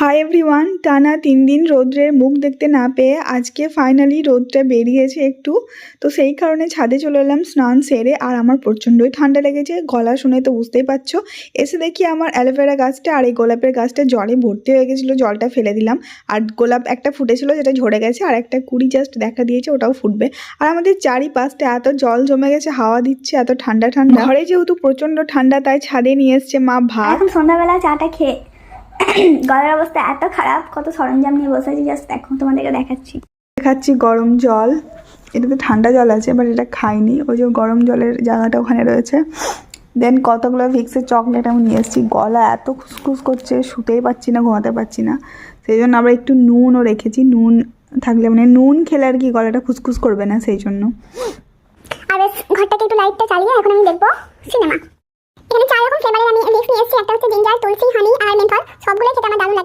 Hi everyone, টানা 3 দিন রৌদ্রের মুখ দেখতে না পেয়ে আজকে ফাইনালি রোদটা বেরিয়েছে একটু। তো সেই কারণে ছাদে চলে এলাম স্নান সেরে। আর আমার প্রচণ্ডই ঠান্ডা লেগেছে, গলা শুনে তো বুঝতেই পারছো। এসে দেখি আমার অ্যালোভেরা গাছটা আর এই গোলাপের গাছটা জলে ভর্তি হয়ে গেছিলো, জলটা ফেলে দিলাম। আর গোলাপ একটা ফুটেছিল যেটা ঝরে গেছে, আর একটা কুড়ি জাস্ট দেখা দিয়েছে, ওটাও ফুটবে। আর আমাদের চারিপাশটা এত জল জমে গেছে, হাওয়া দিচ্ছে, এত ঠান্ডা ঠান্ডা। ঘরে যেহেতু প্রচণ্ড ঠান্ডা, তাই ছাদে নিয়ে এসছে মা ভাত। এখন সন্ধ্যাবেলা চাটা খেয়ে গলার অবস্থা এত খারাপ, কত সরঞ্জাম নিয়ে বসে আছি, জাস্ট দেখো তোমাদেরকে দেখাচ্ছি। খাচ্ছি গরম জল, এটাতে ঠান্ডা জল আছে বাট এটা খাইনি, ওই যে গরম জলের জায়গাটা ওখানে রয়েছে। দেন কতগুলো ভিক্সের চকলেট আমি নিয়ে এসেছি। গলা এত খুসখুস করছে, শুতেই পাচ্ছি না, ঘুমাতে পারছি না। সেই জন্য আমরা একটু নুনও রেখেছি, নুন থাকলে মানে নুন খেলে আর কি গলাটা খুসখুস করবে না, সেই জন্য। আর বেশ ঘরটাকে একটু লাইটটা চালিয়ে এখন আমি দেখবো সিনেমা। এখানে 4 রকম ফ্লেভারের আমি ভিক্স নিয়ে এসেছি। একটা হচ্ছে জিঞ্জার, তুলসী, হানি আর মেন্থল। সবগুলোই খেতে আমার দারুণ লাগে।